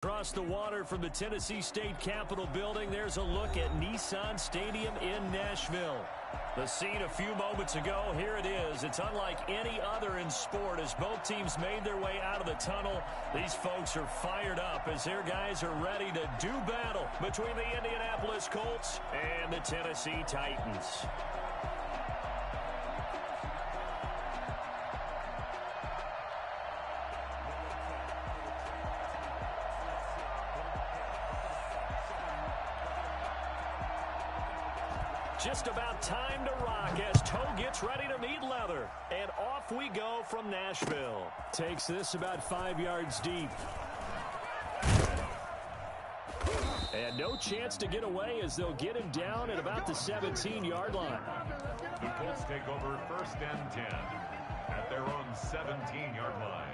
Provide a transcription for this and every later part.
Across the water from the Tennessee State Capitol building, there's a look at Nissan Stadium in Nashville. The scene a few moments ago, here it is. It's unlike any other in sport as both teams made their way out of the tunnel. These folks are fired up as their guys are ready to do battle between the Indianapolis Colts and the Tennessee Titans. Just about time to rock as toe gets ready to meet leather. And off we go from Nashville. Takes this about 5 yards deep. And no chance to get away as they'll get him down at about the 17-yard line. The Colts take over 1st and 10 at their own 17-yard line.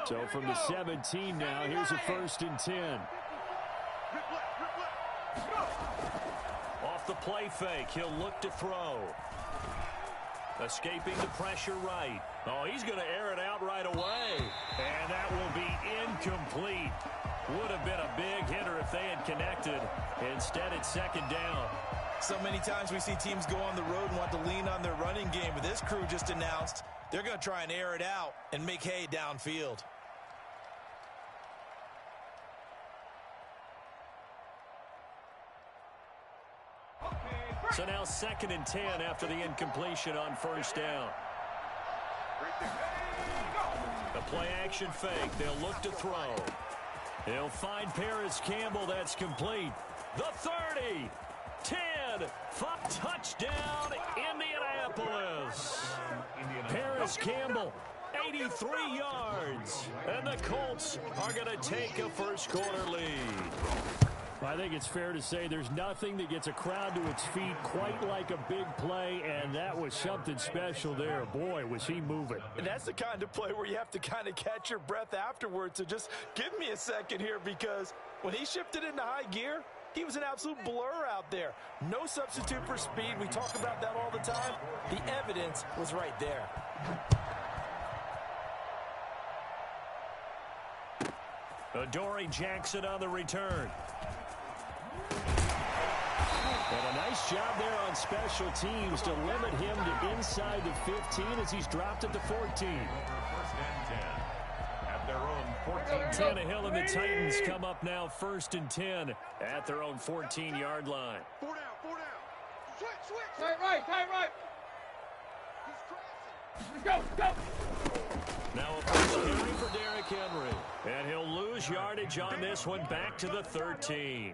So from the 17 now, here's a 1st and 10. Off the play fake, he'll look to throw. Escaping the pressure right. Oh, he's going to air it out right away. And that will be incomplete. Would have been a big hitter if they had connected. Instead, it's 2nd down. So many times we see teams go on the road and want to lean on their running game, but this crew just announced they're going to try and air it out and make hay downfield. So now 2nd and 10 after the incompletion on 1st down. The play action fake. They'll look to throw. They'll find Paris Campbell. That's complete. The 30. 10. 5. Touchdown, Indianapolis. Paris Campbell, 83 yards. And the Colts are going to take a first-quarter lead. I think it's fair to say there's nothing that gets a crowd to its feet quite like a big play, and that was something special there. Boy, was he moving. And that's the kind of play where you have to kind of catch your breath afterwards. So just give me a second here, because when he shifted into high gear, he was an absolute blur out there. No substitute for speed. We talk about that all the time. The evidence was right there. Adoree Jackson on the return. And a nice job there on special teams to limit him to inside the 15 as he's dropped it to 14. 1st and 10 at their own 14. Tannehill and the Titans come up now 1st and 10 at their own 14-yard line. 4 down, 4 down. Switch. Tight right. He's crashing. Let's go. Now a first carry for Derrick Henry. And he'll lose yardage on this one back to the 13.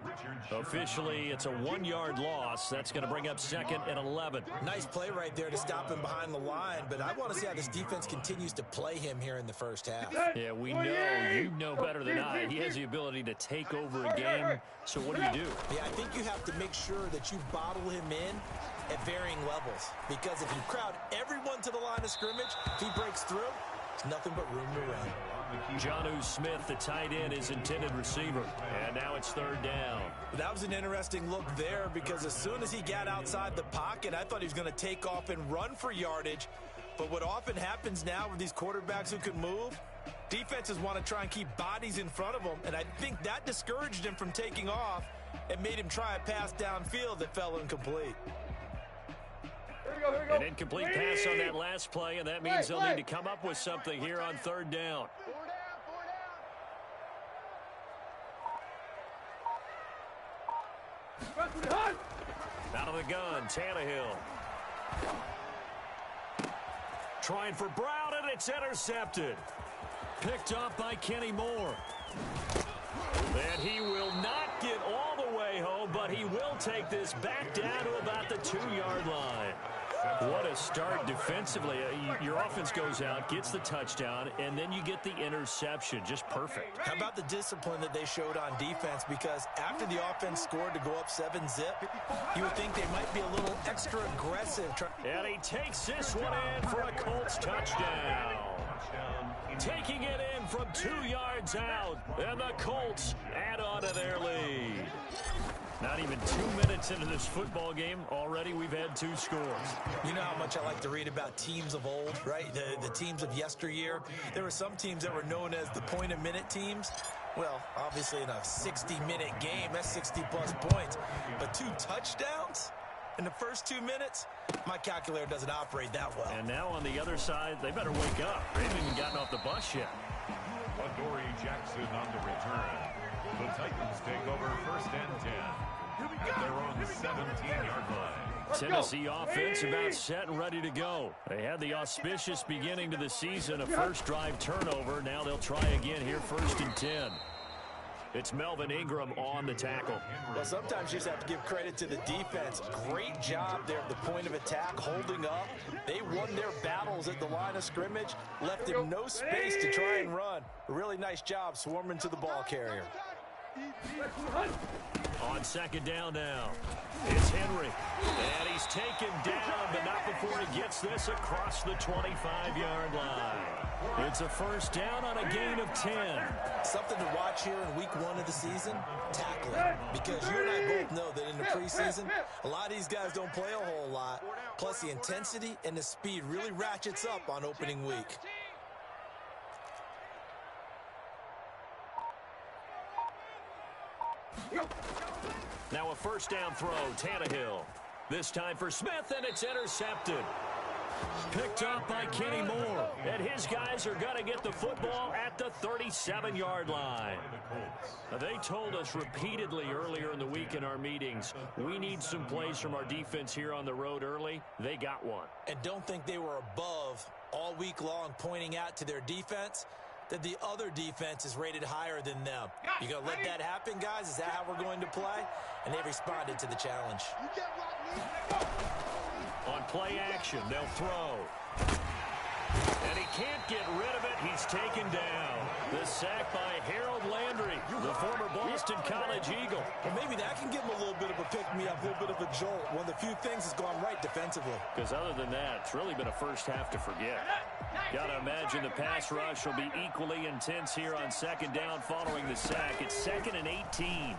Officially, it's a 1-yard loss. That's going to bring up 2nd and 11. Nice play right there to stop him behind the line, but I want to see how this defense continues to play him here in the first half. Yeah, we know. You know better than I. He has the ability to take over a game. So what do you do? Yeah, I think you have to make sure that you bottle him in at varying levels, because if you crowd everyone to the line of scrimmage, if he breaks through, there's nothing but room to run. Jonnu Smith, the tight end, is intended receiver. And now it's 3rd down. That was an interesting look there, because as soon as he got outside the pocket, I thought he was going to take off and run for yardage. But what often happens now with these quarterbacks who can move, defenses want to try and keep bodies in front of them. And I think that discouraged him from taking off and made him try a pass downfield that fell incomplete. Here we go. An incomplete pass on that last play, and that means they'll need to come up with something here on 3rd down. 4 down. Out of the gun, Tannehill. Trying for Brown, and it's intercepted. Picked off by Kenny Moore. And he will not get all the way home, but he will take this back down to about the 2-yard line. What a start defensively. Your offense goes out, gets the touchdown, and then you get the interception. Just perfect. How about the discipline that they showed on defense? Because after the offense scored to go up 7-zip, you would think they might be a little extra aggressive. And he takes this one in for a Colts touchdown. touchdown. Taking it in from 2 yards out, and the Colts add on to their lead. Not even 2 minutes into this football game, already we've had 2 scores. You know how much I like to read about teams of old, right? The teams of yesteryear. There were some teams that were known as the point-a-minute teams. Well, obviously in a 60-minute game, that's 60-plus points. But 2 touchdowns in the first 2 minutes? My calculator doesn't operate that well. And now on the other side, they better wake up. They haven't even gotten off the bus yet. Adoree Jackson on the return. The Titans take over first and 10 at their own 17-yard line. Tennessee offense about set and ready to go. They had the auspicious beginning to the season, a first drive turnover. Now they'll try again here, first and 10. It's Melvin Ingram on the tackle. Well, sometimes you just have to give credit to the defense. Great job there at the point of attack, holding up. They won their battles at the line of scrimmage, left him no space to try and run. A really nice job swarming to the ball carrier. On second down now, it's Henry. And he's taken down, but not before he gets this across the 25-yard line. It's a first down on a gain of 10. Something to watch here in week 1 of the season, tackling. Because you and I both know that in the preseason, a lot of these guys don't play a whole lot. Plus, the intensity and the speed really ratchets up on opening week. Now a first down throw, Tannehill. This time for Smith, and it's intercepted. Picked up by Kenny Moore. And his guys are going to get the football at the 37-yard line. They told us repeatedly earlier in the week in our meetings, we need some plays from our defense here on the road early. They got one. And don't think they were above all week long pointing out to their defense that the other defense is rated higher than them. You going to let that happen, guys? Is that how we're going to play? And they responded to the challenge. On play action, they'll throw. And he can't get rid of it. He's taken down. The sack by Harold Landry, the former Boston College Eagle. Well, maybe that can give him a little bit of a pick-me-up, a little bit of a jolt. One of the few things that's gone right defensively. Because other than that, it's really been a first half to forget. Got to imagine the pass rush will be equally intense here on second down following the sack. It's 2nd and 18.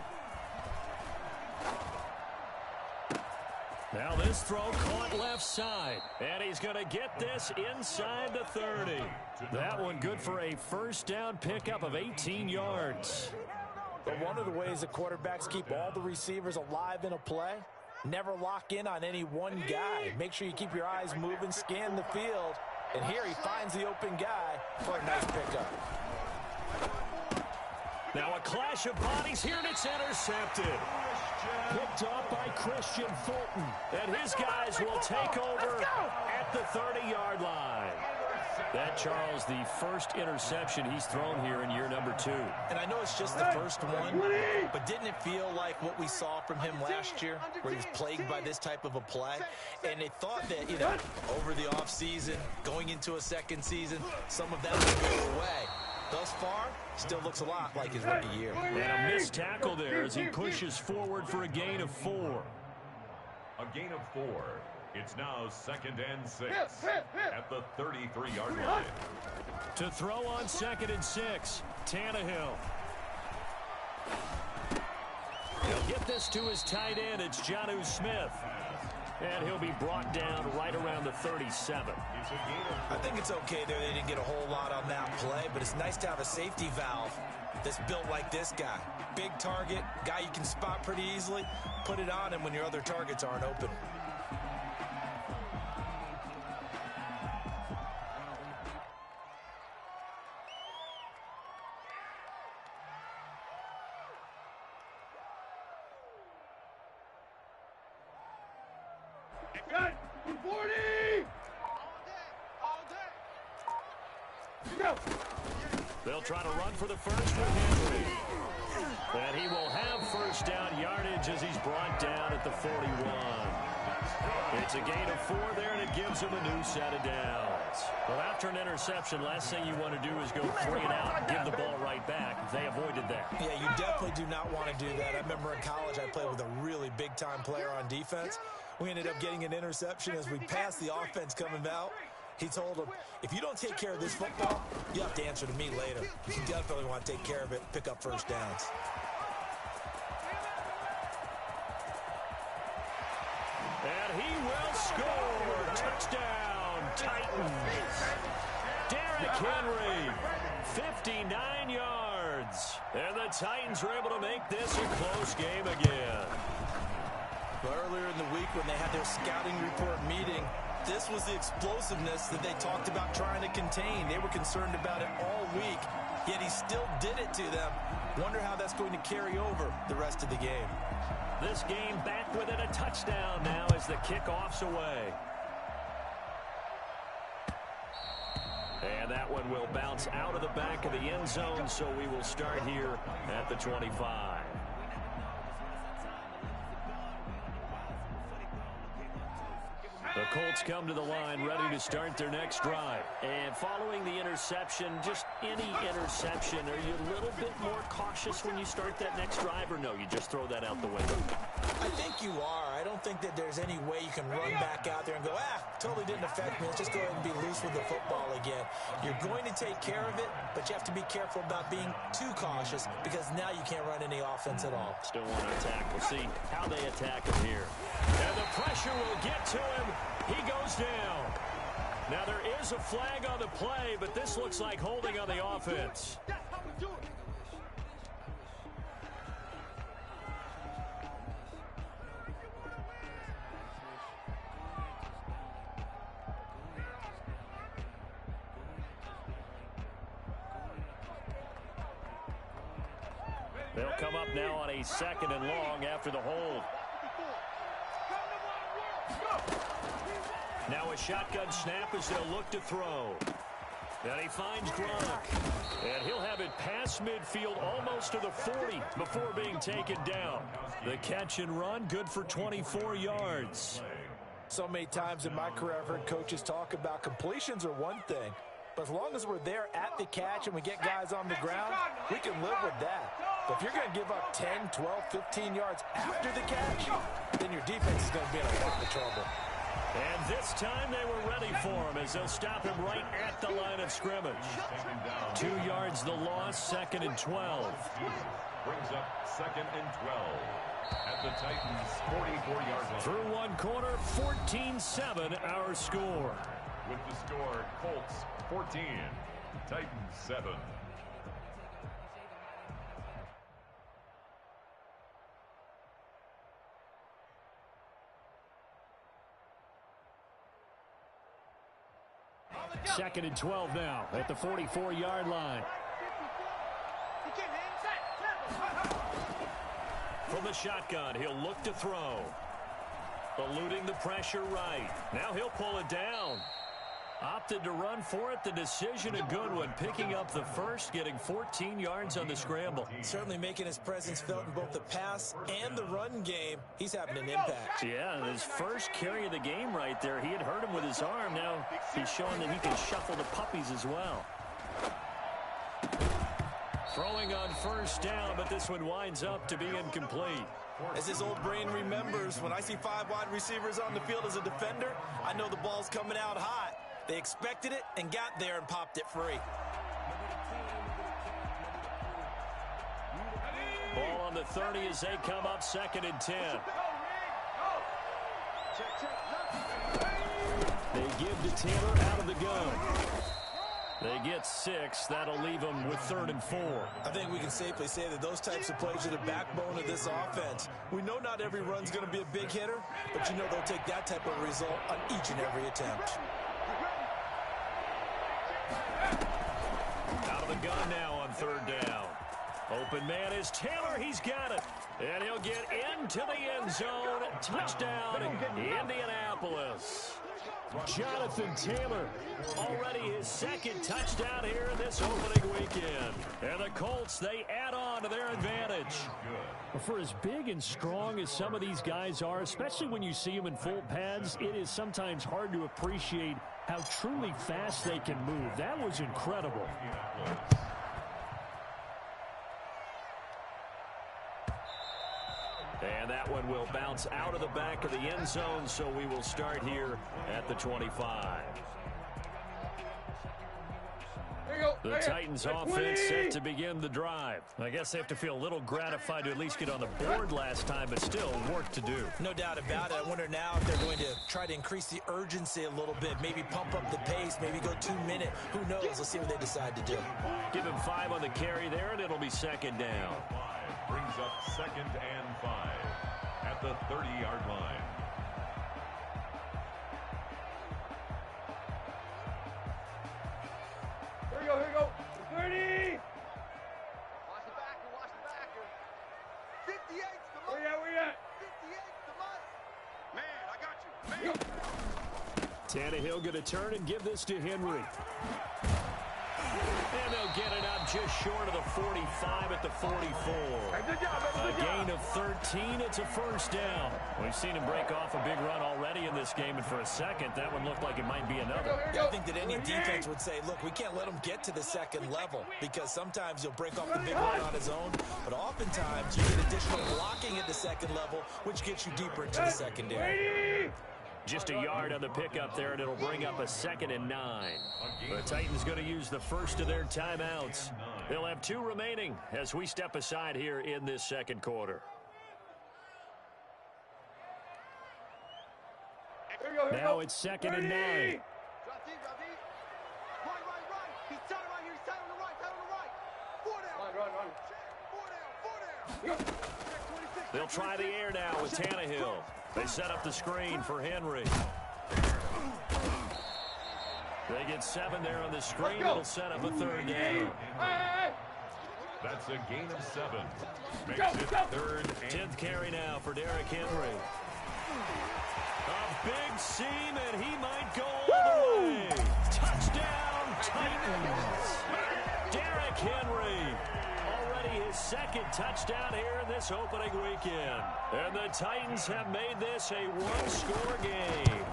Now this throw caught left side. And he's going to get this inside the 30. That one good for a first down pickup of 18 yards. But one of the ways the quarterbacks keep all the receivers alive in a play, never lock in on any one guy. Make sure you keep your eyes moving, scan the field. And here he finds the open guy for a nice pickup. Now a clash of bodies here, and it's intercepted. Picked up by Christian Fulton. And his guys will take over at the 30-yard line. That, Charles, the first interception he's thrown here in year number 2. And I know it's just the first one, but didn't it feel like what we saw from him last year, where he was plagued by this type of a play? And they thought that, you know, over the offseason, going into a second season, some of that would go away. Thus far, still looks a lot like his rookie year. And a missed tackle there as he pushes forward for a gain of 4. A gain of 4. It's now 2nd and 6 at the 33-yard line. To throw on 2nd and 6, Tannehill. He'll get this to his tight end. It's Jonnu Smith. And he'll be brought down right around the 37. I think it's okay there. They didn't get a whole lot on that play, but it's nice to have a safety valve that's built like this guy. Big target, guy you can spot pretty easily. Put it on him when your other targets aren't open. They'll try to run for the first with Henry. And he will have first down yardage as he's brought down at the 41. It's a gain of 4 there, and it gives him a new set of downs. Well, after an interception, last thing you want to do is go 3 and out and give the ball right back. They avoided that. Yeah, you definitely do not want to do that. I remember in college I played with a really big-time player on defense. We ended up getting an interception as we passed the offense coming out. He told him, if you don't take care of this football, you have to answer to me later. You definitely want to take care of it, pick up first downs. And he will score. Touchdown, Titans. Derrick Henry, 59 yards. And the Titans are able to make this a close game again. But earlier in the week when they had their scouting report meeting, this was the explosiveness that they talked about trying to contain. They were concerned about it all week, yet he still did it to them. Wonder how that's going to carry over the rest of the game. This game back within a touchdown now as the kickoff's away. And that one will bounce out of the back of the end zone, so we will start here at the 25. The Colts come to the line ready to start their next drive. And following the interception, just any interception, are you a little bit more cautious when you start that next drive, or no, you just throw that out the window? I think you are. I don't think that there's any way you can run back out there and go, totally didn't affect me. Let's just go ahead and be loose with the football again. You're going to take care of it, but you have to be careful about being too cautious because now you can't run any offense at all. Still want to attack. We'll see how they attack him here. And the pressure will get to him. He goes down. Now there is a flag on the play, but this looks like holding on the offense. They'll come up now on a 2nd and long after the hold. Now a shotgun snap as they'll look to throw. And he finds Gronk. And he'll have it past midfield almost to the 40 before being taken down. The catch and run, good for 24 yards. So many times in my career I've heard coaches talk about completions are one thing. But as long as we're there at the catch and we get guys on the ground, we can live with that. But if you're going to give up 10, 12, 15 yards after the catch, then your defense is going to be in a lot of trouble. And this time they were ready for him as they'll stop him right at the line of scrimmage. 2 yards the loss, 2nd and 12. Brings up 2nd and 12 at the Titans' 44-yard line. Through one quarter, 14-7 our score. With the score, Colts 14, Titans 7. Second and 12 now at the 44-yard line. From the shotgun, he'll look to throw. Eluding the pressure right. Now he'll pull it down. Opted to run for it. The decision a good one. Picking up the first, getting 14 yards on the scramble. Certainly making his presence felt in both the pass and the run game. He's having an impact. Yeah, his first carry of the game right there. He had hurt him with his arm. Now he's showing that he can shuffle the puppies as well. Throwing on first down, but this one winds up to be incomplete. As his old brain remembers, when I see 5 wide receivers on the field as a defender, I know the ball's coming out hot. They expected it and got there and popped it free. Ball on the 30 as they come up 2nd and 10. They give to Taylor out of the gun. They get 6. That'll leave them with 3rd and 4. I think we can safely say that those types of plays are the backbone of this offense. We know not every run's going to be a big hitter, but you know they'll take that type of result on each and every attempt. Out of the gun now on 3rd down. Open man is Taylor. He's got it. And he'll get into the end zone. Touchdown, Indianapolis. Jonathan Taylor, already his 2nd touchdown here in this opening weekend. And the Colts, they add on to their advantage. For as big and strong as some of these guys are, especially when you see them in full pads, it is sometimes hard to appreciate how truly fast they can move. That was incredible. And that one will bounce out of the back of the end zone, so we will start here at the 25. The Titans offense set to begin the drive. I guess they have to feel a little gratified to at least get on the board last time, but still work to do. No doubt about it. I wonder now if they're going to try to increase the urgency a little bit, maybe pump up the pace, maybe go 2 minute. Who knows? Let's see what they decide to do. Give him 5 on the carry there, and it'll be second down. Brings up 2nd and 5 at the 30-yard line. Here we go. 30. Watch the backer. 58's the money. Where you at? 58's the money. Man, I got you. Man. Tannehill going to turn and give this to Henry. And they'll get it up just short of the 45 at the 44. Good job, A gain of 13. It's a first down. We've seen him break off a big run already in this game, and for a second, that one looked like it might be another. Yeah, I think that any defense would say, look, we can't let him get to the second level because sometimes he'll break off the big run on his own, but oftentimes you get additional blocking at the second level, which gets you deeper into the secondary. Just a yard on the pickup there, and it'll bring up a 2nd and 9. The Titans going to use the first of their timeouts. They'll have 2 remaining as we step aside here in this second quarter. Now it's 2nd and 9. Right. He's tight right here. He's tight on the right. 4 down. Run. 4 down. They'll try the air now with Tannehill. They set up the screen for Henry. They get 7 there on the screen. It'll set up a 3rd down. That's a gain of 7. Makes it 3rd and 10th carry now for Derrick Henry. A big seam, and he might go all the way. Touchdown, Titans. Derrick Henry. Already his 2nd touchdown here in this opening weekend. And the Titans have made this a one-score game.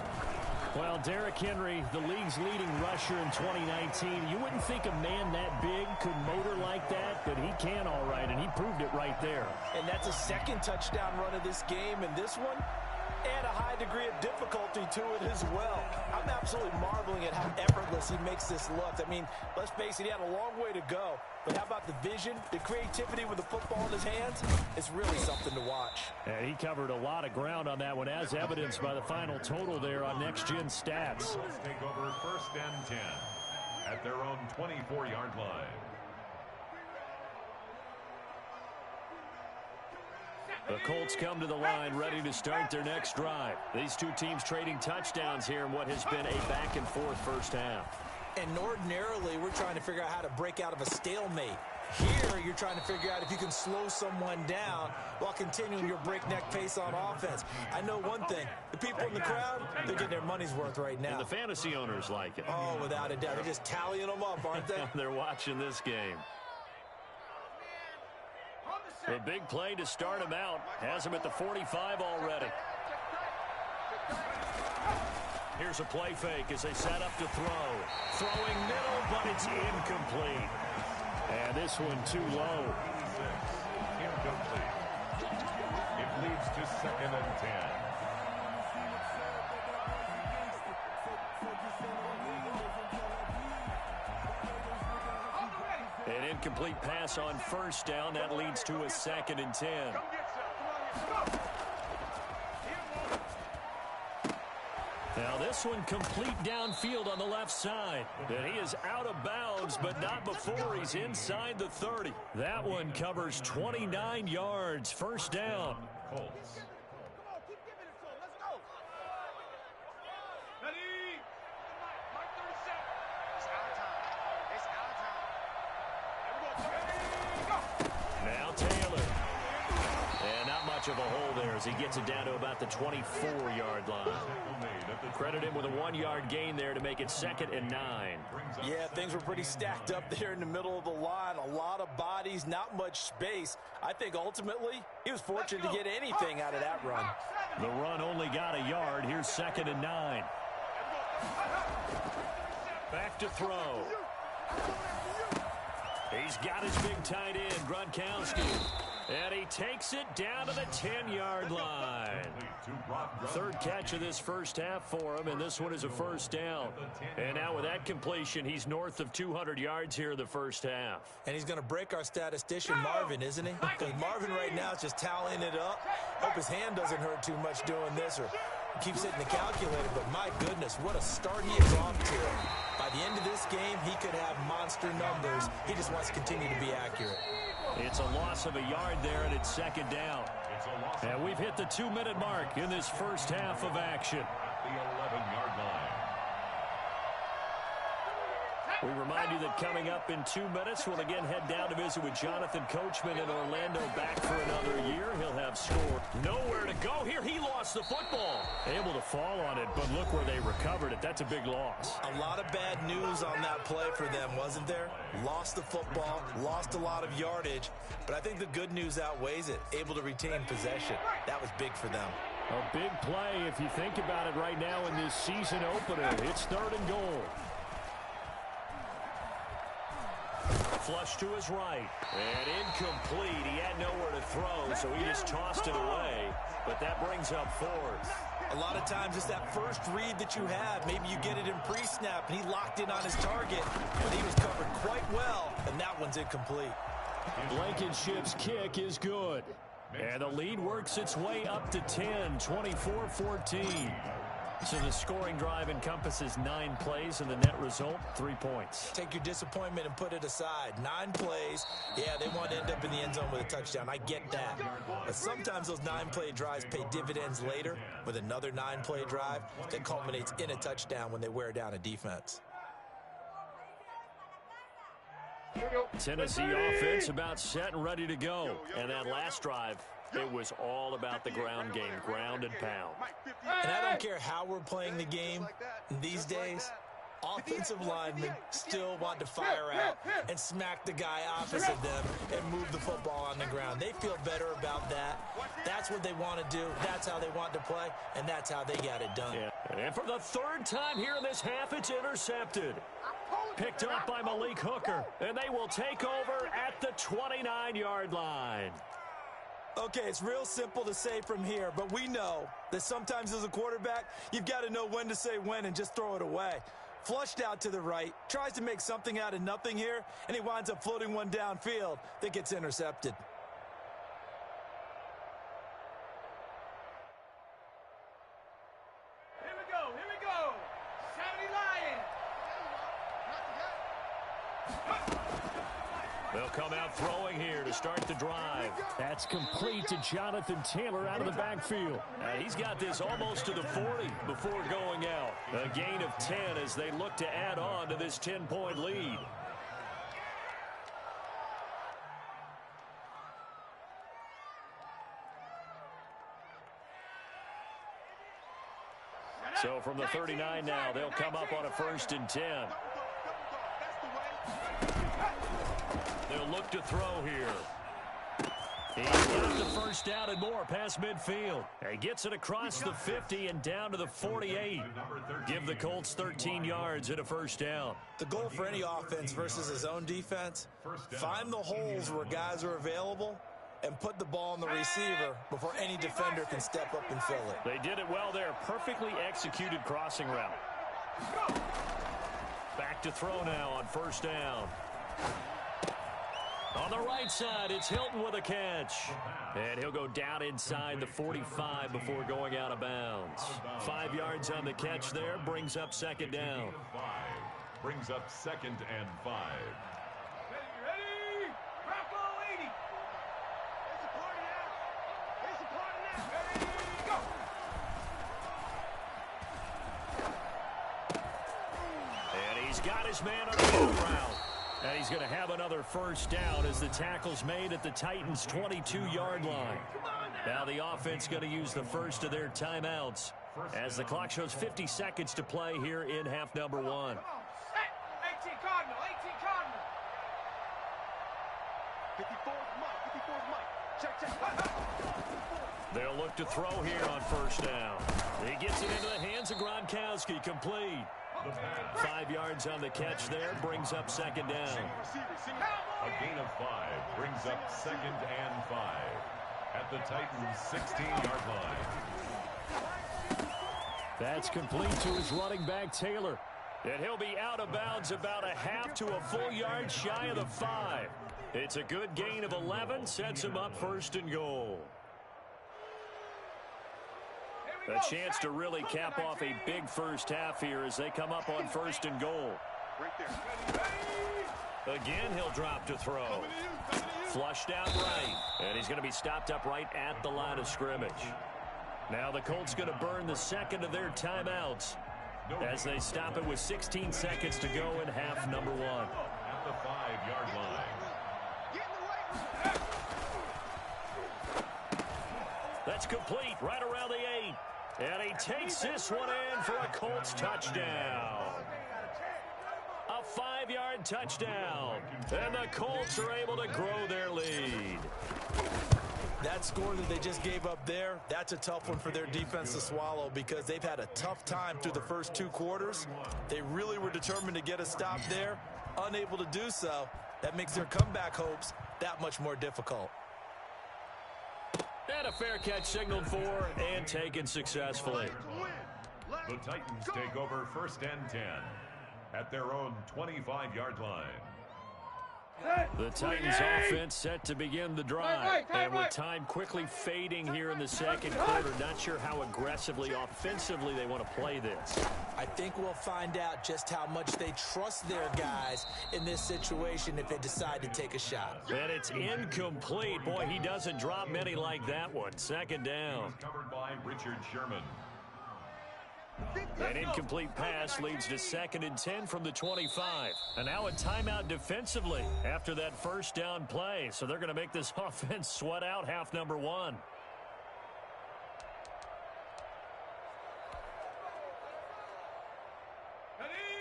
Well, Derrick Henry, the league's leading rusher in 2019. You wouldn't think a man that big could motor like that, but he can all right, and he proved it right there. And that's a 2nd touchdown run of this game, and this one, and a high degree of difficulty to it as well. I'm absolutely marveling at how effortless he makes this look. I mean, let's face it, he had a long way to go. But how about the vision, the creativity with the football in his hands? It's really something to watch. And he covered a lot of ground on that one, as evidenced by the final total there on Next Gen Stats. Colts take over 1st and 10 at their own 24-yard line. The Colts come to the line ready to start their next drive. These 2 teams trading touchdowns here in what has been a back-and-forth first half. And ordinarily, we're trying to figure out how to break out of a stalemate. Here, you're trying to figure out if you can slow someone down while continuing your breakneck pace on offense. I know one thing. The people in the crowd, they're getting their money's worth right now. And the fantasy owners like it. Oh, without a doubt. They're just tallying them up, aren't they? They're watching this game. The big play to start him out has him at the 45 already. Here's a play fake as they set up to throw. Throwing middle, but it's incomplete. And this one too low. Incomplete. It leads to 2nd and 10. An incomplete pass on first down. That leads to a 2nd and 10. Now this one complete downfield on the left side. And he is out of bounds, but not before he's inside the 30. That one covers 29 yards. First down. Colts. Now Taylor. And not much of a hole there as he gets it down to about the 24-yard line. Credit him with a 1-yard gain there to make it 2nd and 9. Yeah, things were pretty stacked up there in the middle of the line. A lot of bodies, not much space. I think ultimately he was fortunate to get anything out of that run. The run only got a yard. Here's 2nd and 9. Back to throw. He's got his big tight end, Gronkowski. And he takes it down to the 10-yard line. Third catch of this first half for him, and this one is a first down. And now with that completion, he's north of 200 yards here in the first half. And he's going to break our statistician Marvin, isn't he? Because Marvin right now is just tallying it up. Hope his hand doesn't hurt too much doing this, or keeps hitting the calculator. But my goodness, what a start he is off to. By the end of this game, he could have monster numbers. He just wants to continue to be accurate. It's a loss of a yard there, and it's second down. And we've hit the 2-minute mark in this first half of action. The 11-yard line. We remind you that coming up in 2 minutes, we'll again head down to visit with Jonathan Coachman in Orlando, back for another year. He'll have scored. Nowhere to go here. He lost the football. Able to fall on it, but look where they recovered it. That's a big loss. A lot of bad news on that play for them, wasn't there? Lost the football, lost a lot of yardage, but I think the good news outweighs it. Able to retain possession. That was big for them. A big play if you think about it right now in this season opener. It's 3rd and goal. Flush to his right. And incomplete. He had nowhere to throw, so he just tossed it away. But that brings up 4th. A lot of times it's that first read that you have. Maybe you get it in pre-snap, and he locked in on his target, but he was covered quite well, and that one's incomplete. Blankenship's kick is good. And the lead works its way up to 10, 24-14. So the scoring drive encompasses 9 plays, and the net result, 3 points. Take your disappointment and put it aside. 9 plays. Yeah, they want to end up in the end zone with a touchdown. I get that. But sometimes those 9-play drives pay dividends later with another 9-play drive that culminates in a touchdown when they wear down a defense. Tennessee offense about set and ready to go. And that last drive, it was all about the ground game, ground and pound. And I don't care how we're playing the game these days, offensive linemen still want to fire out and smack the guy opposite them and move the football on the ground. They feel better about that. That's what they want to do. That's how they want to play, and that's how they got it done. Yeah. And for the 3rd time here in this half, it's intercepted. Picked up by Malik Hooker, and they will take over at the 29-yard line. Okay, it's real simple to say from here, but we know that sometimes as a quarterback, you've got to know when to say when and just throw it away. Flushed out to the right, tries to make something out of nothing here, and he winds up floating one downfield that gets intercepted. Here we go. 70 Lions. They'll come out throwing here to start the drive. That's complete to Jonathan Taylor out of the backfield. He's got this almost to the 40 before going out. A gain of 10 as they look to add on to this 10-point lead. So from the 39 now, they'll come up on a 1st and 10. They'll look to throw here. He's got the first down and more past midfield. He gets it across the 50 and down to the 48. Give the Colts 13 yards and a first down. The goal for any offense versus his own defense, find the holes where guys are available and put the ball on the receiver before any defender can step up and fill it. They did it well there. Perfectly executed crossing route. Back to throw now on first down. On the right side, it's Hilton with a catch. And he'll go down inside the 45 before going out of bounds. 5 yards on the catch there, brings up second down. Brings up 2nd and 5. Ready? Bravo 80. There's a party now. There's a party now. Ready? Go. And he's got his man on the route. And he's going to have another first down as the tackle's made at the Titans' 22-yard line. Now the offense going to use the first of their timeouts as the clock shows 50 seconds to play here in half number 1. Come on. Set. 18 Cardinal. 18 Cardinal. 54's Mike. Check. They'll look to throw here on first down. He gets it into the hands of Gronkowski, complete. The pass. 5 yards on the catch there, brings up second down. A gain of 5 brings up 2nd and 5 at the Titans' 16-yard line. That's complete to his running back, Taylor. And he'll be out of bounds about a half to a full yard shy of the 5. It's a good gain of 11, sets him up 1st and goal. A chance to really cap off a big first half here as they come up on 1st and goal. Again, he'll drop to throw. Flushed out right, and he's going to be stopped up right at the line of scrimmage. Now the Colts going to burn the second of their timeouts as they stop it with 16 seconds to go in half number 1. At the 5-yard line. That's complete right around the 8. And he takes this one in for a Colts touchdown. A 5-yard touchdown. And the Colts are able to grow their lead. That score that they just gave up there, that's a tough one for their defense to swallow because they've had a tough time through the first 2 quarters. They really were determined to get a stop there, unable to do so. That makes their comeback hopes that much more difficult. And a fair catch signaled for and taken successfully. The Titans take over 1st and 10 at their own 25-yard line. The Titans offense set to begin the drive. And with time quickly fading here in the second quarter, not sure how aggressively offensively they want to play this. I think we'll find out just how much they trust their guys in this situation if they decide to take a shot. And it's incomplete. Boy, he doesn't drop many like that one. 2nd down. Covered by Richard Sherman. An incomplete pass leads to 2nd and 10 from the 25. And now a timeout defensively after that 1st down play. So they're going to make this offense sweat out half number 1.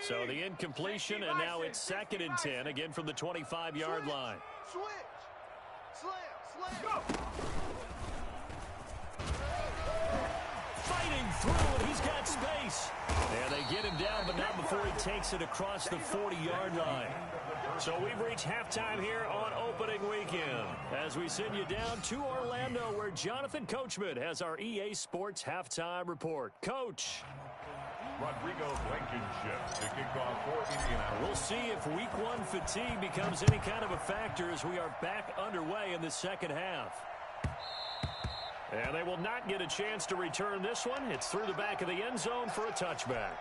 So the incompletion, and now it's 2nd and 10, again from the 25-yard line. Switch. Slam. Go. Fighting through, and he's got space. And they get him down, but not before he takes it across the 40-yard line. So we've reached halftime here on opening weekend as we send you down to Orlando, where Jonathan Coachman has our EA Sports halftime report. Coach. Rodrigo Blankenship to kick off for Indianapolis. We'll see if week 1 fatigue becomes any kind of a factor as we are back underway in the second half. And they will not get a chance to return this one. It's through the back of the end zone for a touchback.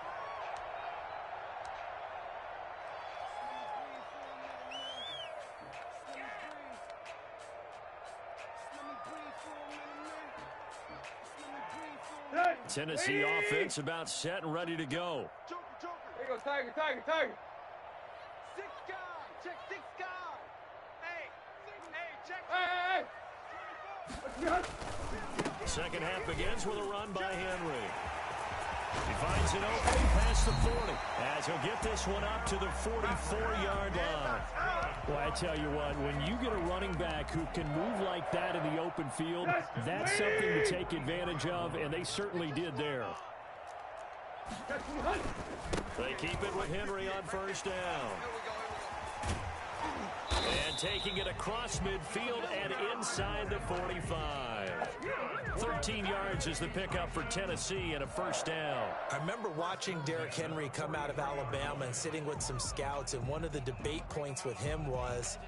Tennessee offense about set and ready to go. Joker. There you go, Tiger. 6 guy. Check 6 guy. Hey, check. Hey. Second half begins with a run by Henry. He finds an opening past the 40 as he'll get this one up to the 44-yard line. Well, I tell you what, when you get a running back who can move like that in the open field, that's something to take advantage of, and they certainly did there. They keep it with Henry on 1st down. And taking it across midfield and inside the 45. 13 yards is the pickup for Tennessee and a 1st down. I remember watching Derrick Henry come out of Alabama and sitting with some scouts, and one of the debate points with him was,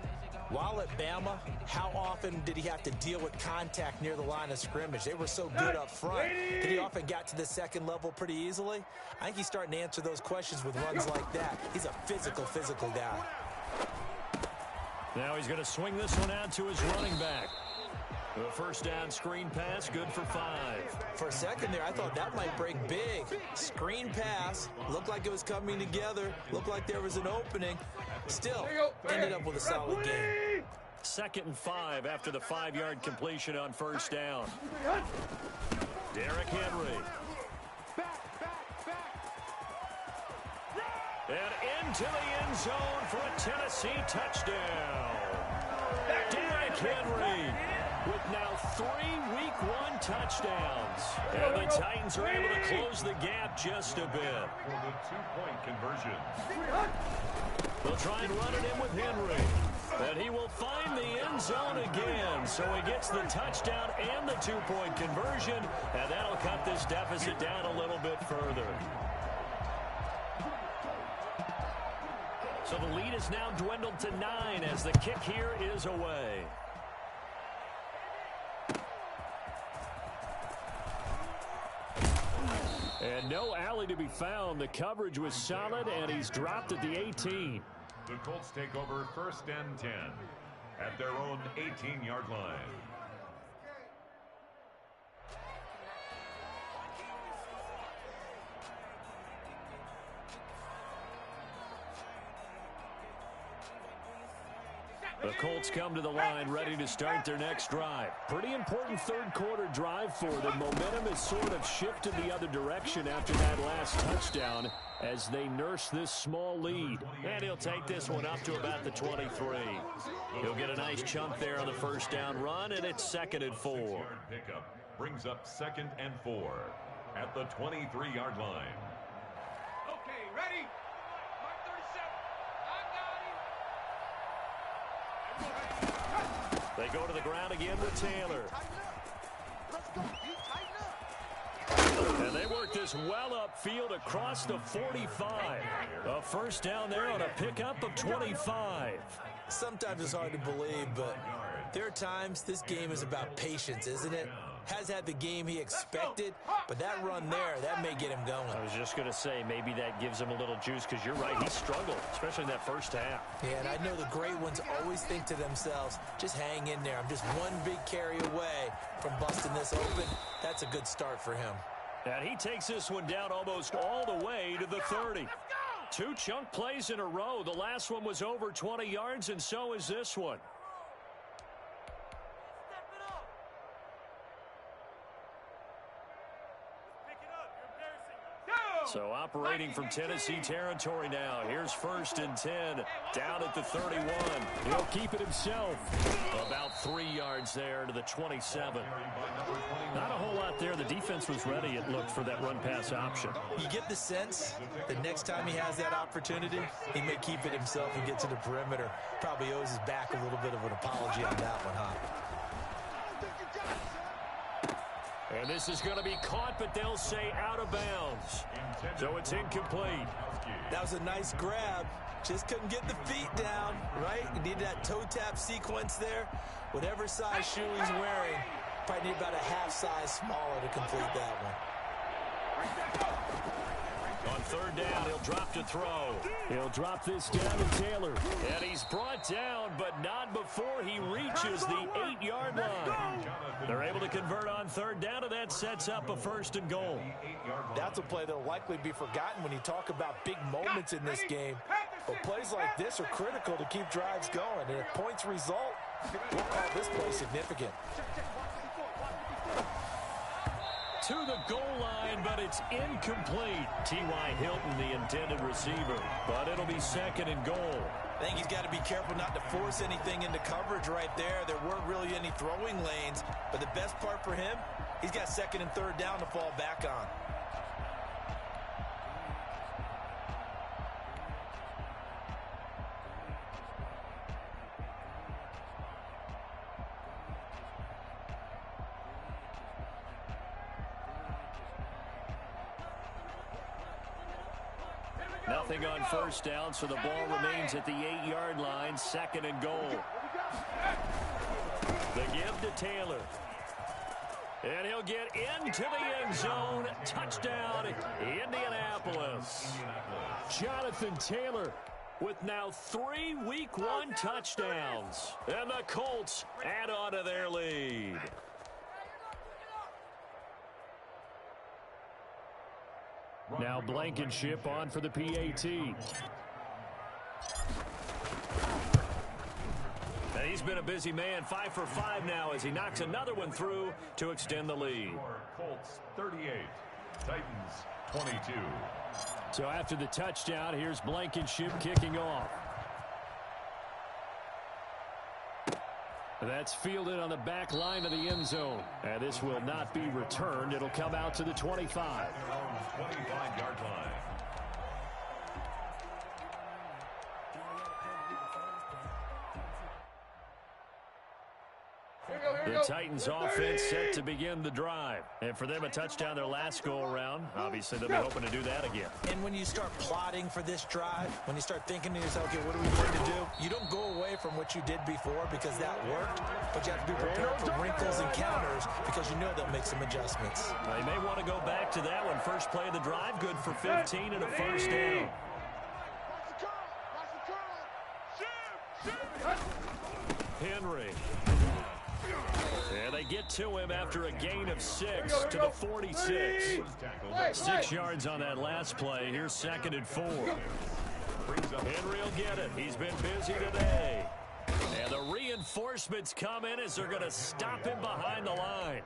while at Bama, how often did he have to deal with contact near the line of scrimmage? They were so good up front that he often got to the second level pretty easily. I think he's starting to answer those questions with runs like that. He's a physical guy. Now he's going to swing this one out to his running back. The 1st down screen pass, good for 5. For a second there, I thought that might break big. Screen pass, looked like it was coming together, looked like there was an opening. Still, ended up with a solid game. 2nd and 5 after the 5-yard completion on 1st down. Derrick Henry. And into the end zone for a Tennessee touchdown. Derrick Henry with now Week 1 touchdowns. And the Titans are able to close the gap just a bit. For the two-point conversion. They'll try and run it in with Henry. But he will find the end zone again. So he gets the touchdown and the two-point conversion. And that'll cut this deficit down a little bit further. So the lead is now dwindled to 9 as the kick here is away. And no alley to be found. The coverage was solid, and he's dropped at the 18. The Colts take over 1st and 10 at their own 18-yard line. The Colts come to the line ready to start their next drive. Pretty important third quarter drive for them. Momentum has sort of shifted the other direction after that last touchdown as they nurse this small lead. And he'll take this one up to about the 23. He'll get a nice chunk there on the first down run, and it's 2nd and 4. 6-yard pickup brings up 2nd and 4 at the 23-yard line. Okay, ready? Mark 37. They go to the ground again with Taylor. Let's go. Tighten up. And they work this well upfield across the 45. A first down there on a pickup of 25. Sometimes it's hard to believe, but there are times this game is about patience, isn't it? Has had the game he expected, but that run there, that may get him going. I was just going to say, maybe that gives him a little juice, because you're right, he struggled, especially in that first half. Yeah, and I know the great ones always think to themselves, just hang in there. I'm just one big carry away from busting this open. That's a good start for him. And he takes this one down almost all the way to the 30. 2 chunk plays in a row. The last one was over 20 yards, and so is this one. So operating from Tennessee territory now. Here's 1st and 10 down at the 31. He'll keep it himself. About 3 yards there to the 27. Not a whole lot there. The defense was ready, it looked, for that run-pass option. You get the sense that next time he has that opportunity, he may keep it himself and get to the perimeter. Probably owes his back a little bit of an apology on that one, huh? And this is going to be caught, but they'll say out of bounds. So it's incomplete. That was a nice grab. Just couldn't get the feet down, right? You need that toe tap sequence there. Whatever size shoe he's wearing, probably need about a half size smaller to complete that one. On 3rd down, he'll drop to throw. He'll drop this down to Taylor. And he's brought down, but not before he reaches the 8-yard line. They're able to convert on 3rd down, and that sets up a 1st and goal. That's a play that'll likely be forgotten when you talk about big moments in this game. But plays like this are critical to keep drives going. And if points result, we'll call this play significant. To the goal line, but it's incomplete. T.Y. Hilton, the intended receiver. But it'll be 2nd and goal. I think he's got to be careful not to force anything into coverage right there. There weren't really any throwing lanes. But the best part for him, he's got 2nd and 3rd down to fall back on. Nothing on 1st down, so the ball remains at the 8-yard line, 2nd and goal. The give to Taylor. And he'll get into the end zone. Touchdown, Indianapolis. Jonathan Taylor with now 3 Week 1 touchdowns. And the Colts add on to their lead. Now Blankenship on for the PAT. And he's been a busy man, 5 for 5 now as he knocks another one through to extend the lead. Colts 38, Titans 22. So after the touchdown, here's Blankenship kicking off. That's fielded on the back line of the end zone. And this will not be returned. It'll come out to the 25. 25-yard line. The Titans offense set to begin the drive. And for them, a touchdown their last go-around. Obviously, they'll be hoping to do that again. And when you start plotting for this drive, when you start thinking to yourself, okay, what are we going to do? You don't go away from what you did before because that worked, but you have to be prepared for wrinkles and counters because you know they'll make some adjustments. Well, you may want to go back to that one. First play of the drive, good for 15 and a first down. Henry. And they get to him after a gain of 6 to the 46. 6 yards on that last play. Here's 2nd and 4. Henry will get it. He's been busy today. And the reinforcements come in as they're going to stop him behind the line.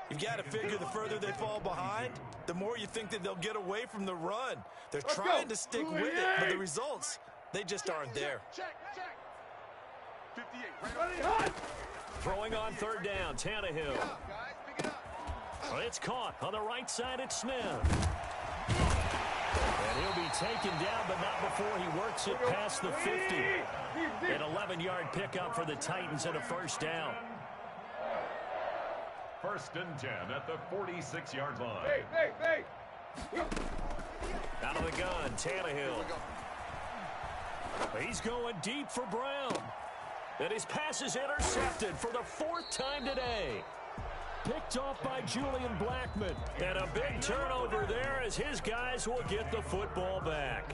You've got to figure the further they fall behind, the more you think that they'll get away from the run. They're trying to stick with it, but the results, they just aren't there. Check. 58, right. Throwing on 3rd down, Tannehill. It's caught on the right side at Smith. And he'll be taken down, but not before he works it past the 50. An 11-yard pickup for the Titans and a first down. 1st and 10 at the 46-yard line. Hey. Out of the gun, Tannehill. He's going deep for Brown. And his pass is intercepted for the 4th time today. Picked off by Julian Blackmon. And a big turnover there as his guys will get the football back.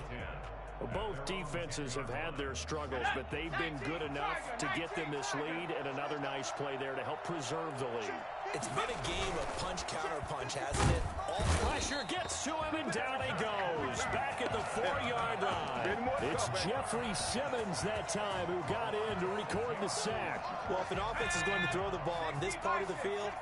Both defenses have had their struggles, but they've been good enough to get them this lead, and another nice play there to help preserve the lead. It's been a game of punch-counter-punch, hasn't it? All pressure gets to him, and down he goes. Back at the 4-yard line. It's Jeffrey Simmons that time who got in to record the sack. Well, if an offense is going to throw the ball on this part of the field,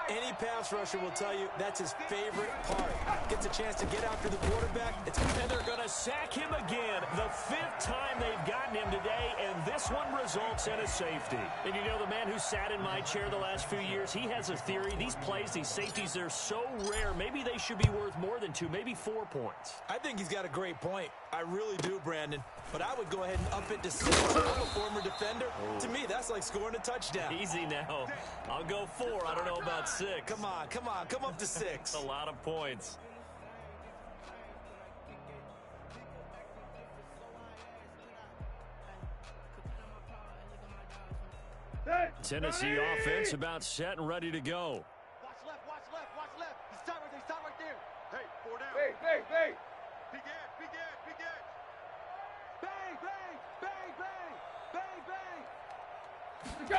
any pass rusher will tell you that's his favorite part. Gets a chance to get after the quarterback. And they're going to sack him again. The 5th time they've gotten him today, and this one results in a safety. And you know, the man who sat in my chair the last few years, he has a theory. These plays, these safeties, they're so rare. Maybe they should be worth more than 2, maybe 4 points. I think he's got a great point. I really do, Brandon. But I would go ahead and up it to 6. I'm a former defender. To me, that's like scoring a touchdown. Easy now. I'll go 4. I don't know about 6. Come on. Come up to 6. A lot of points. Tennessee offense about set and ready to go. Watch left. He's tied right there. Hey, 4 down. Hey. Big edge. Bang. Go.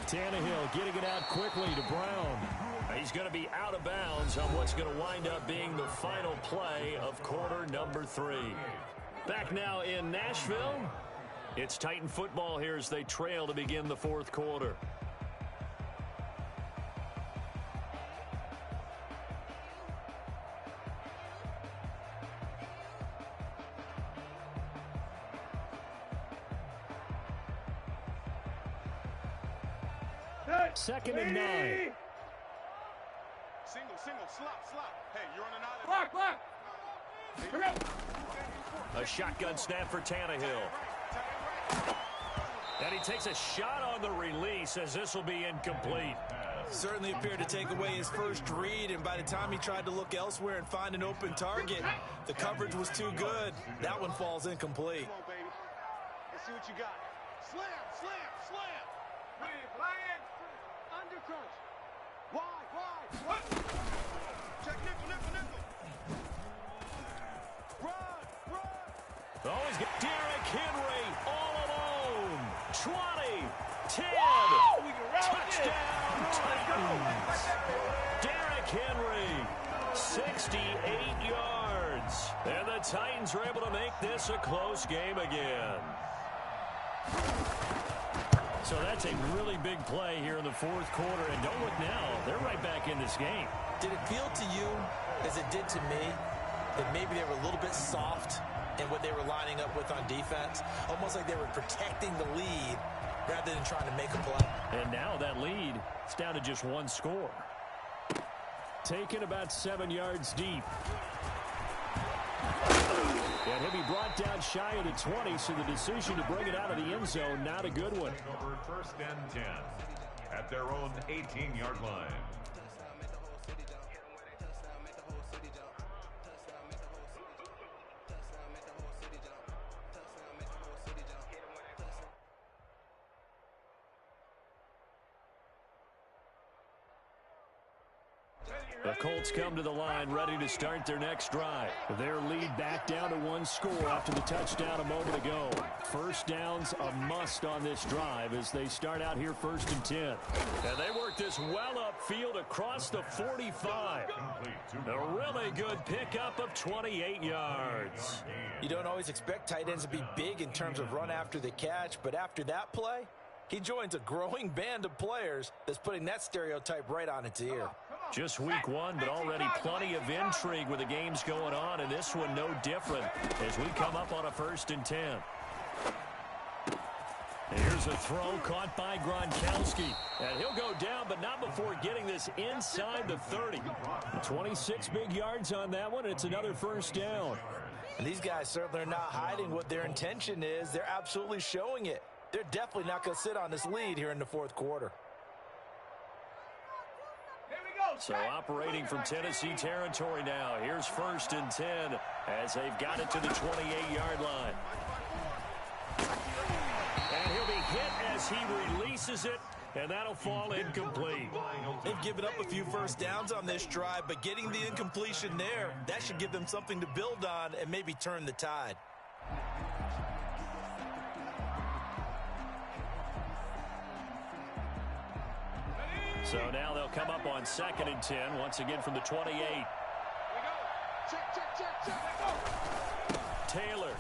Tannehill getting it out quickly to Brown. He's going to be out of bounds on what's going to wind up being the final play of quarter number 3. Back now in Nashville. It's Titan football here as they trail to begin the 4th quarter. Second and 9. Single, slop. Hey, you're on an island. Block. A shotgun snap for Tannehill. And he takes a shot on the release as this will be incomplete. Certainly appeared to take away his first read, and by the time he tried to look elsewhere and find an open target, the coverage was too good. That one falls incomplete. Come on, baby. Let's see what you got. Slam. Lion. Undercrunch. Wide. Check nickel. Run. Oh, he's got Derrick Henry all alone. 20, 10, touchdown Titans. Derrick Henry, 68 yards. And the Titans are able to make this a close game again. So that's a really big play here in the 4th quarter. And don't look now, they're right back in this game. Did it feel to you, as it did to me, that maybe they were a little bit soft in what they were lining up with on defense. Almost like they were protecting the lead rather than trying to make a play. And now that lead is down to just one score. Taken about 7 yards deep. And he'll be brought down shy of the 20, so the decision to bring it out of the end zone, not a good one. Over first and 10 at their own 18-yard line. The Colts come to the line ready to start their next drive. Their lead back down to one score after the touchdown a moment ago. First down's a must on this drive as they start out here first and 10. And they work this well upfield across the 45. A really good pickup of 28 yards. You don't always expect tight ends to be big in terms of run after the catch, but after that play, he joins a growing band of players that's putting that stereotype right on its ear. Just week one, but already plenty of intrigue with the games going on, and this one no different as we come up on a first and 10. Here's a throw caught by Gronkowski, and he'll go down, but not before getting this inside the 30. 26 big yards on that one, and it's another first down. And these guys certainly are not hiding what their intention is. They're absolutely showing it. They're definitely not going to sit on this lead here in the fourth quarter. So operating from Tennessee territory now. Here's first and 10 as they've got it to the 28-yard line. And he'll be hit as he releases it, and that'll fall incomplete. They've given up a few first downs on this drive, but getting the incompletion there, that should give them something to build on and maybe turn the tide. So now they'll come up on second and 10, once again from the 28. Taylor.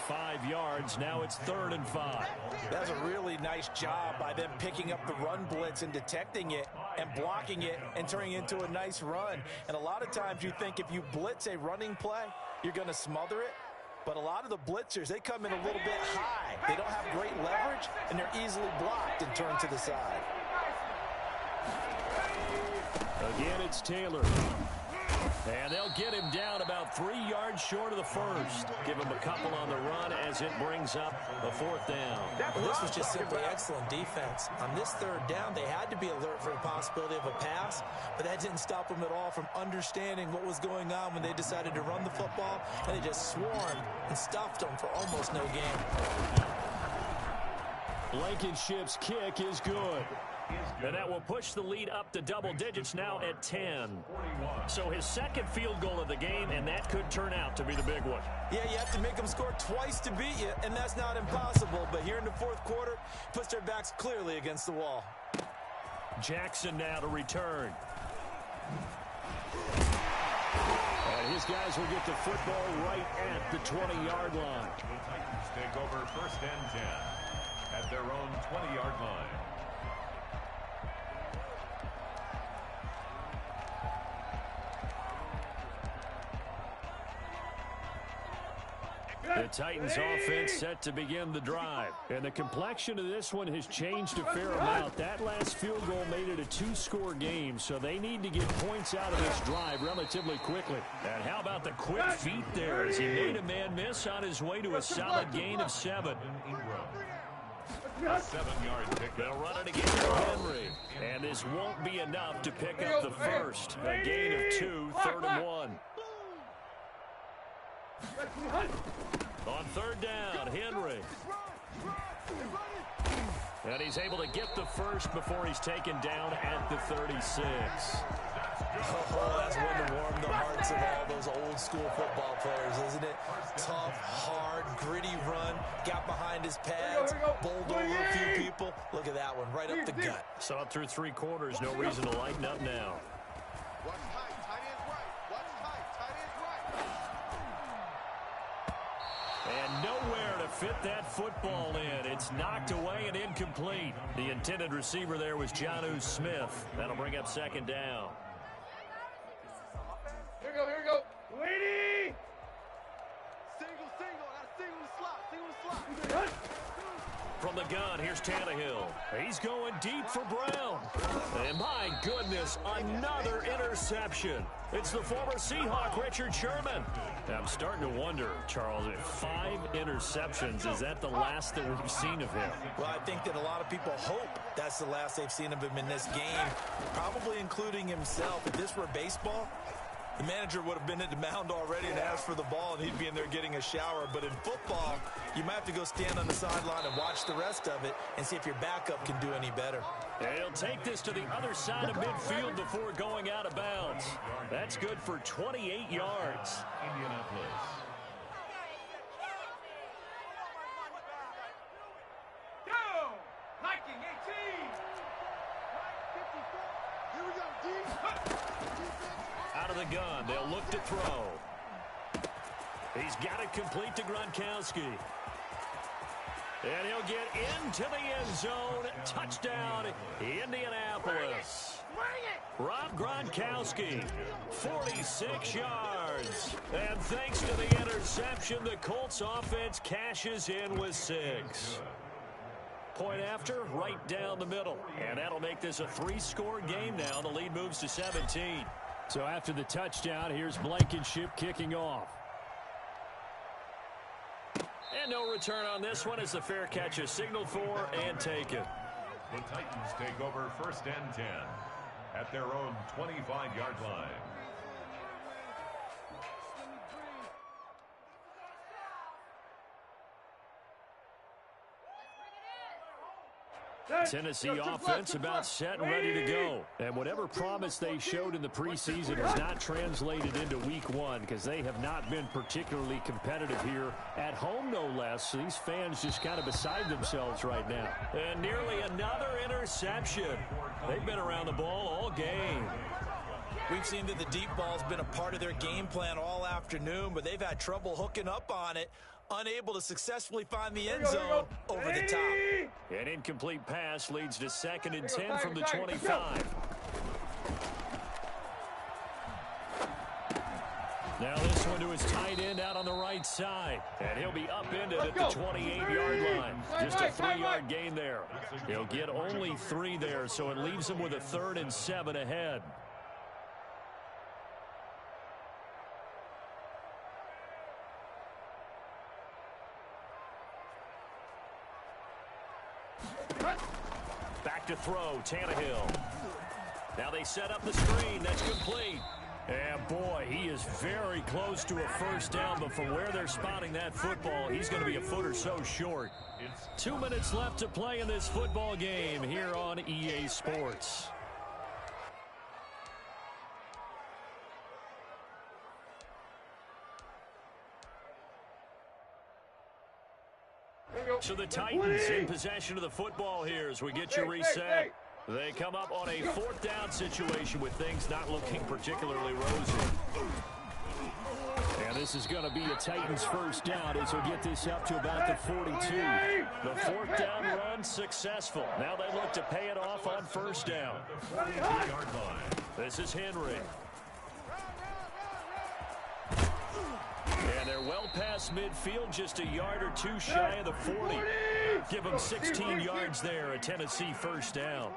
5 yards. Now it's 3rd and 5. That's a really nice job by them picking up the run blitz and detecting it and blocking it and turning it into a nice run. And a lot of times you think if you blitz a running play, you're going to smother it. But a lot of the blitzers, they come in a little bit high. They don't have great leverage, and they're easily blocked and turned to the side. Again, it's Taylor. And they'll get him down about 3 yards short of the first. Give him a couple on the run as it brings up a 4th down. Well, this was just simply excellent defense. On this 3rd down, they had to be alert for the possibility of a pass, but that didn't stop them at all from understanding what was going on when they decided to run the football, and they just swarmed and stuffed them for almost no gain. Blankenship's kick is good. And that will push the lead up to double digits now at 10. So his second field goal of the game, and that could turn out to be the big one. Yeah, you have to make them score twice to beat you, and that's not impossible. But here in the fourth quarter, puts their backs clearly against the wall. Jackson now to return. And his guys will get the football right at the 20-yard line. The Titans take over first and 10 at their own 20-yard line. The Titans offense set to begin the drive. And the complexion of this one has changed a fair amount. That last field goal made it a 2-score game, so they need to get points out of this drive relatively quickly. And how about the quick feet there as he made a man miss on his way to a solid gain of 7. A 7-yard pick. They'll run it again to Henry. And this won't be enough to pick up the first. A gain of 2, 3rd and 1. On 3rd down, Henry. And he's able to get the first before he's taken down at the 36. Oh, that's one to warm the hearts of all those old school football players, isn't it? Tough, hard, gritty run. Got behind his pads, bowled over a few people. Look at that one, right up the gut. So up through 3 quarters, no reason to lighten up now. Watch tight, tight ends right. Watch tight, tight ends right. And nowhere to fit that football in. It's knocked away and incomplete. The intended receiver there was Jonnu Smith. That'll bring up 2nd down. Here we go, here we go. Lady! From the gun, here's Tannehill. He's going deep for Brown. And my goodness, another interception. It's the former Seahawk, Richard Sherman. I'm starting to wonder, Charles, if 5 interceptions, is that the last that we've seen of him? Well, I think that a lot of people hope that's the last they've seen of him in this game, probably including himself. If this were baseball, the manager would have been at the mound already and asked for the ball, and he'd be in there getting a shower. But in football, you might have to go stand on the sideline and watch the rest of it and see if your backup can do any better. He'll take this to the other side of midfield before going out of bounds. That's good for 28 yards. Indianapolis. Go! Hiking 18! Here we go, D. Out of the gun, they'll look to throw. He's got it complete to Gronkowski. And he'll get into the end zone. Touchdown, Indianapolis. Rob Gronkowski, 46 yards. And thanks to the interception, the Colts offense cashes in with 6. Point after, right down the middle. And that'll make this a 3-score game now. The lead moves to 17. So after the touchdown, here's Blankenship kicking off. And no return on this one as the fair catch is signaled for and taken. The Titans take over 1st and 10 at their own 25-yard line. Tennessee offense about set and ready to go. And whatever promise they showed in the preseason has not translated into week 1 because they have not been particularly competitive here at home, no less. So these fans just kind of beside themselves right now. And nearly another interception. They've been around the ball all game. We've seen that the deep ball's been a part of their game plan all afternoon, but they've had trouble hooking up on it, unable to successfully find the end zone over the top. An incomplete pass leads to 2nd and 10 from the 25. Now this one to his tight end out on the right side. And he'll be upended at the 28-yard line. Just a 3-yard gain there. He'll get only 3 there, so it leaves him with a 3rd and 7 ahead. Back to throw, Tannehill. Now they set up the screen. That's complete. And boy, he is very close to a 1st down, but from where they're spotting that football, he's going to be a foot or so short. 2 minutes left to play in this football game here on EA Sports. So the Titans in possession of the football here as we get you reset. They come up on a 4th down situation with things not looking particularly rosy. And this is going to be a Titans 1st down as we'll get this up to about the 42. The 4th down run successful. Now they look to pay it off on 1st down. This is Henry. And they're well past midfield, just a yard or 2 shy of the 40. Give them 16 yards there, a Tennessee 1st down.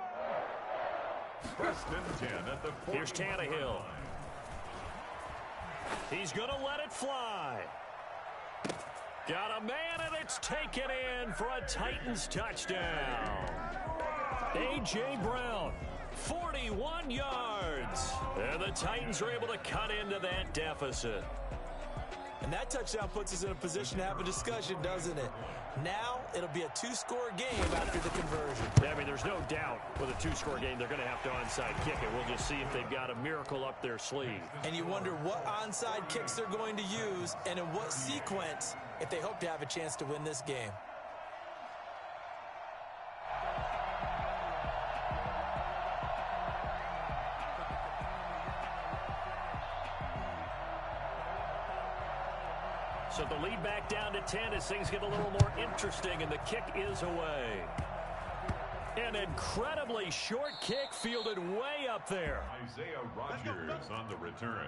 Here's Tannehill. He's going to let it fly. Got a man, and it's taken in for a Titans touchdown. A.J. Brown, 41 yards. And the Titans are able to cut into that deficit. And that touchdown puts us in a position to have a discussion, doesn't it? Now it'll be a 2-score game after the conversion. I mean, there's no doubt with a 2-score game they're going to have to onside kick it. We'll just see if they've got a miracle up their sleeve. And you wonder what onside kicks they're going to use and in what sequence if they hope to have a chance to win this game. So the lead back down to 10 as things get a little more interesting, and the kick is away. An incredibly short kick fielded way up there. Isaiah Rodgers on the return.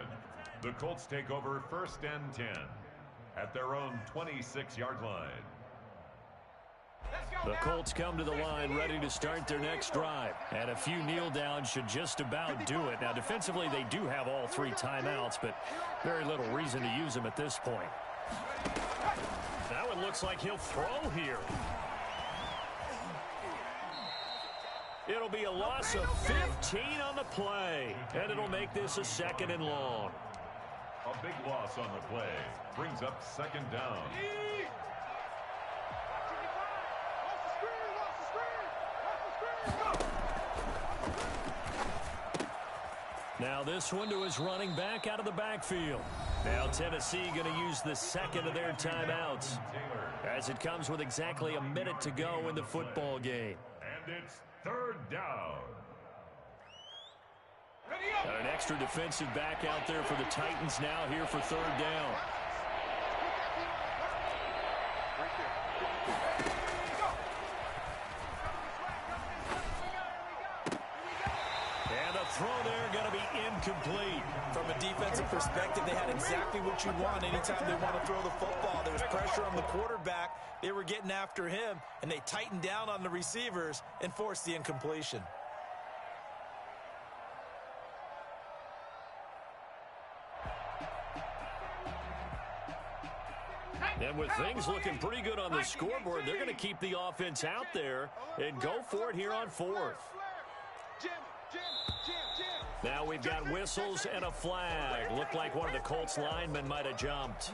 The Colts take over 1st and 10 at their own 26-yard line. The Colts come to the line ready to start their next drive. And a few kneel downs should just about do it. Now, defensively, they do have all 3 timeouts, but very little reason to use them at this point. Now it looks like he'll throw here. It'll be a loss of 15 on the play, and it'll make this a 2nd and long. A big loss on the play brings up 2nd down. Now this one to his running back out of the backfield. Now Tennessee going to use the 2nd of their timeouts as it comes with exactly a minute to go in the football game. And it's 3rd down. Got an extra defensive back out there for the Titans now here for 3rd down. And the throw there going to be incomplete. From a defensive perspective, they had exactly what you want anytime they want to throw the football. There was pressure on the quarterback. They were getting after him, and they tightened down on the receivers and forced the incompletion. And with things looking pretty good on the scoreboard, they're going to keep the offense out there and go for it here on 4th. Now we've got whistles and a flag. Looked like one of the Colts linemen might have jumped.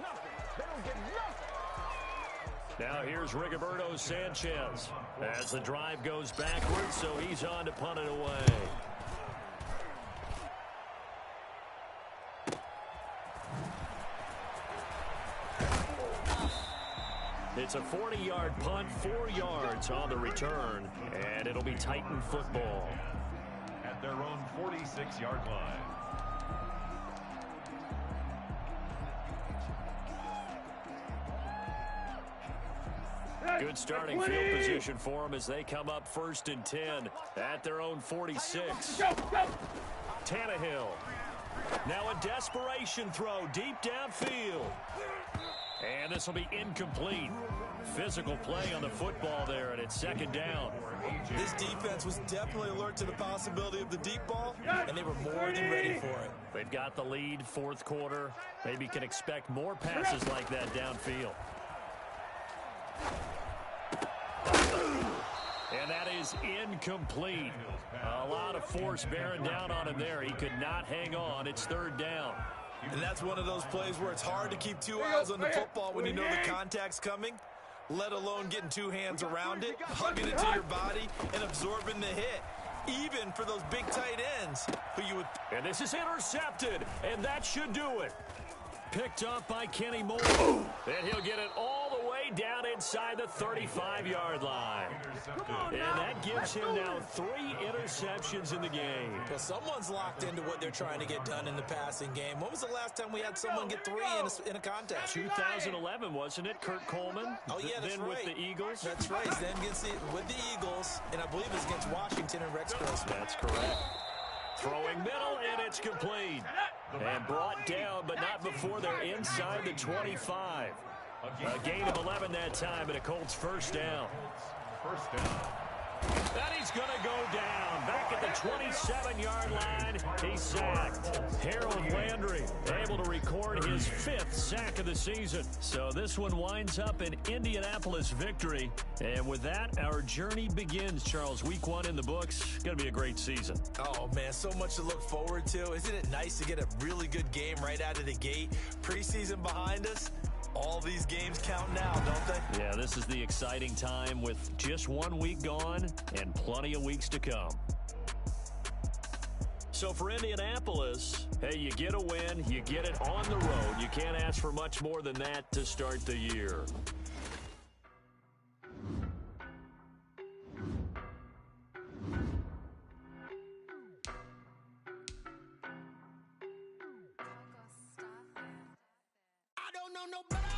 Now here's Rigoberto Sanchez as the drive goes backwards, so he's on to punt it away. It's a 40-yard punt, 4 yards on the return, and it'll be Titan football. At their own 46-yard line. Good starting field position for them as they come up 1st and 10 at their own 46. Tannehill. Now a desperation throw deep downfield. And this will be incomplete. Physical play on the football there, and it's 2nd down. This defense was definitely alert to the possibility of the deep ball, and they were more than ready for it. They've got the lead, 4th quarter. Maybe can expect more passes like that downfield. And that is incomplete. A lot of force bearing down on him there. He could not hang on. It's 3rd down. And that's one of those plays where it's hard to keep 2 eyes on the football when you know the contact's coming, let alone getting 2 hands around it, hugging it to your body, and absorbing the hit, even for those big tight ends who you would... And this is intercepted, and that should do it. Picked up by Kenny Moore. And he'll get it all the way down inside the 35-yard line. And that gives him now 3 interceptions in the game. Well, someone's locked into what they're trying to get done in the passing game. When was the last time we had someone get 3 in a contest? 2011, wasn't it? Kurt Coleman? Oh, yeah, that's then right. With the Eagles? That's right. Then with the Eagles, and I believe it's against Washington and Rex Grossman. That's correct. Throwing middle, and it's complete. And brought down, but not before they're inside the 25. A gain of 11 that time, and a Colts 1st down. 1st down. And he's going to go down. Back at the 27-yard line, he's sacked. Harold Landry able to record his 5th sack of the season. So this one winds up an Indianapolis victory. And with that, our journey begins, Charles. Week 1 in the books. Going to be a great season. Oh, man, so much to look forward to. Isn't it nice to get a really good game right out of the gate? Preseason behind us. All these games count now, don't they? Yeah, this is the exciting time with just 1 week gone and plenty of weeks to come. So for Indianapolis, hey, you get a win, you get it on the road. You can't ask for much more than that to start the year.